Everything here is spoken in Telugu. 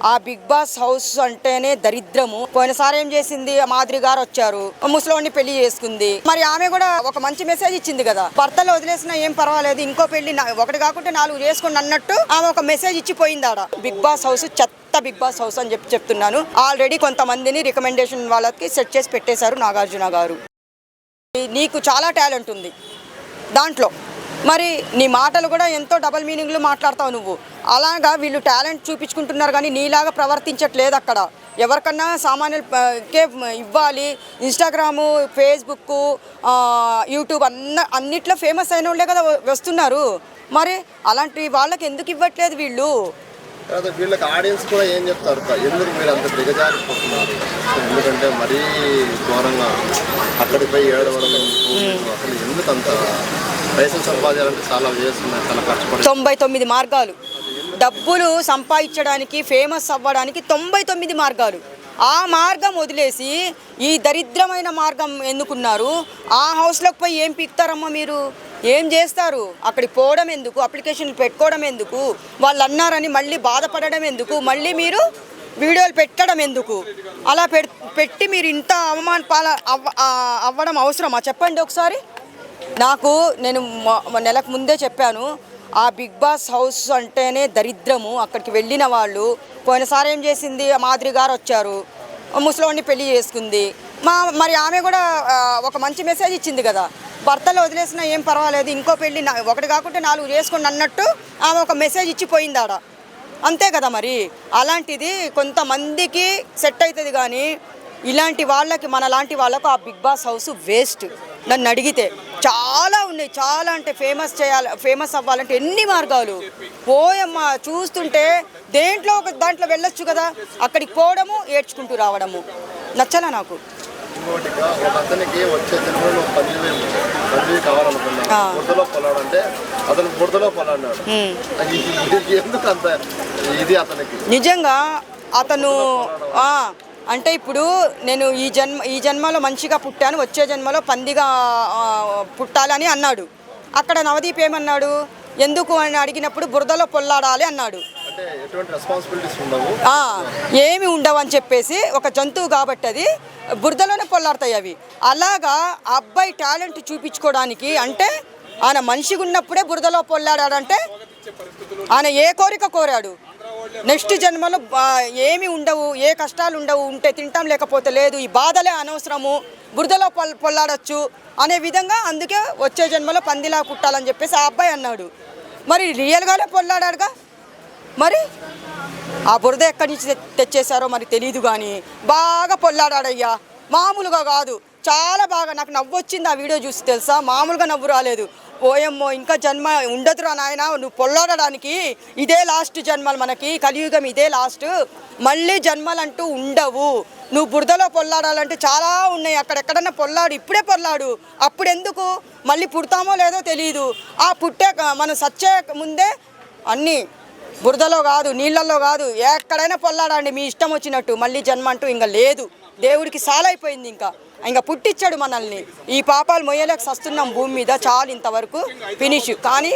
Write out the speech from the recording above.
ఆ బిగ్ బాస్ హౌస్ అంటేనే దరిద్రము. పోయినసారి ఏం చేసింది, మాదిరి గారు వచ్చారు, ముసలోడిని పెళ్లి చేసుకుంది. మరి ఆమె కూడా ఒక మంచి మెసేజ్ ఇచ్చింది కదా, భర్తలు వదిలేసినా ఏం పర్వాలేదు, ఇంకో పెళ్లి ఒకటి కాకుంటే 4 చేసుకోండి అన్నట్టు ఆమె ఒక మెసేజ్ ఇచ్చిపోయింది ఆడ. బిగ్ బాస్ హౌస్ చెత్త బిగ్ బాస్ హౌస్ అని చెప్తున్నాను. ఆల్రెడీ కొంతమందిని రికమెండేషన్ వాళ్ళకి సెట్ చేసి పెట్టేశారు నాగార్జున గారు. నీకు చాలా టాలెంట్ ఉంది దాంట్లో, మరి నీ మాటలు కూడా ఎంతో డబల్ మీనింగ్లు మాట్లాడతావు నువ్వు. అలాగా వీళ్ళు టాలెంట్ చూపించుకుంటున్నారు కానీ నీలాగా ప్రవర్తించట్లేదు అక్కడ. ఎవరికన్నా సామాన్యులకే ఇవ్వాలి. ఇన్స్టాగ్రాము, ఫేస్బుక్, యూట్యూబ్ అన్నిట్లో ఫేమస్ అయిన వాళ్ళే కదా వస్తున్నారు. మరి అలాంటి వాళ్ళకి ఎందుకు ఇవ్వట్లేదు వీళ్ళు? వీళ్ళకి ఆడియన్స్ కూడా ఏం చెప్తారు, ఎందుకు మీరు అంత దిగజారిపోతున్నారు? ఎందుకంటే మరీ ఘోరంగా అక్కడిపై ఏడవడం, అసలు ఎందుకు అంత పైసలు సంపాదించాలంటే చాలా చేస్తున్నారు, చాలా కష్టపడి 99 మార్గాలు. డబ్బులు సంపాదించడానికి, ఫేమస్ అవ్వడానికి 99 మార్గాలు. ఆ మార్గం వదిలేసి ఈ దరిద్రమైన మార్గం ఎన్నుకున్నారు. ఆ హౌస్లోకి పోయి ఏం పీక్తారమ్మా మీరు? ఏం చేస్తారు? అక్కడికి పోవడం ఎందుకు? అప్లికేషన్లు పెట్టుకోవడం ఎందుకు? వాళ్ళు అన్నారని మళ్ళీ బాధపడడం ఎందుకు? మళ్ళీ మీరు వీడియోలు పెట్టడం ఎందుకు? అలా పెట్టి మీరు ఇంత అవమాన అవ్వడం అవసరమా చెప్పండి ఒకసారి. నేను నెలకు ముందే చెప్పాను, ఆ బిగ్ బాస్ హౌస్ అంటేనే దరిద్రము. అక్కడికి వెళ్ళిన వాళ్ళు, పోయినసారి ఏం చేసింది, మాదిరి గారు వచ్చారు, ముసలోడిని పెళ్లి చేసుకుంది. మరి ఆమె కూడా ఒక మంచి మెసేజ్ ఇచ్చింది కదా, భర్తలు వదిలేసినా ఏం పర్వాలేదు, ఇంకో పెళ్లి ఒకటి కాకుంటే 4 చేసుకోండి అన్నట్టు ఆమె ఒక మెసేజ్ ఇచ్చిపోయింది ఆడ. అంతే కదా మరి. అలాంటిది కొంతమందికి సెట్ అవుతుంది కానీ ఇలాంటి వాళ్ళకి, మన లాంటి వాళ్ళకు ఆ బిగ్ బాస్ హౌస్ వేస్ట్. నన్ను అడిగితే చాలా ఉన్నాయి, చాలా అంటే ఫేమస్ అవ్వాలంటే ఎన్ని మార్గాలు. పోయమ్మ చూస్తుంటే దాంట్లో వెళ్ళొచ్చు కదా, అక్కడికి పోవడము, ఏడ్చుకుంటూ రావడము నచ్చలా నాకు. అతనికి వచ్చే జన్మలో 10,000 కావాలనుకున్నా, బురదలో పొలాడంటే అతను బురదలో పొలాడాడు. ఎందుకు అంత ఇది అతనికి? నిజంగా అతను అంటే ఇప్పుడు నేను ఈ జన్మలో మంచిగా పుట్టాను, వచ్చే జన్మలో పందిగా పుట్టాలని అన్నాడు. అక్కడ నవదీప్ ఏమన్నాడు, ఎందుకు అని అడిగినప్పుడు బురదలో పొల్లాడాలి అన్నాడు. ఏమి ఉండవు అని చెప్పేసి, ఒక జంతువు కాబట్టి అది బురదలోనే పొల్లాడతాయి అవి. అలాగా అబ్బాయి టాలెంట్ చూపించుకోవడానికి, అంటే ఆయన మనిషిగా ఉన్నప్పుడే బురదలో పొల్లాడాడంటే ఆయన ఏ కోరిక కోరాడు? నెక్స్ట్ జన్మలో ఏమి ఉండవు, ఏ కష్టాలు ఉండవు, ఉంటే తింటాం లేకపోతే లేదు, ఈ బాధలే అనవసరము, బురదలో పొల్లాడచ్చు అనే విధంగా, అందుకే వచ్చే జన్మలో పందిలా పుట్టాలని చెప్పేసి ఆ అబ్బాయి అన్నాడు. మరి రియల్గానే పొల్లాడాడుగా. మరి ఆ బురద ఎక్కడి నుంచి తెచ్చేశారో మరి తెలీదు కానీ బాగా పొల్లాడాడయ్యా, మామూలుగా కాదు, చాలా బాగా. నాకు నవ్వు వచ్చింది ఆ వీడియో చూసి తెలుసా, మామూలుగా నవ్వు రాలేదు. ఓయమ్మో, ఇంకా జన్మ ఉండదురా నాయన, నువ్వు పొల్లాడడానికి ఇదే లాస్ట్ జన్మలు, మనకి కలియుగం ఇదే లాస్ట్, మళ్ళీ జన్మలంటూ ఉండవు. నువ్వు బురదలో పొల్లాడాలంటే చాలా ఉన్నాయి, అక్కడెక్కడన్నా పొల్లాడు, ఇప్పుడే పొల్లాడు. అప్పుడు ఎందుకు, మళ్ళీ పుడతామో లేదో తెలియదు. ఆ మనం సచ్చే ముందే అన్నీ బురదలో కాదు, నీళ్ళల్లో కాదు, ఎక్కడైనా పొల్లాడండి మీ ఇష్టం వచ్చినట్టు. మళ్ళీ జన్మ అంటూ ఇంకా లేదు, దేవుడికి సాలైపోయింది. ఇంకా పుట్టించాడు మనల్ని. ఈ పాపాలు మొయ్యలేక సస్తున్నాం భూమి మీద, చాలు ఇంతవరకు ఫినిష్. కానీ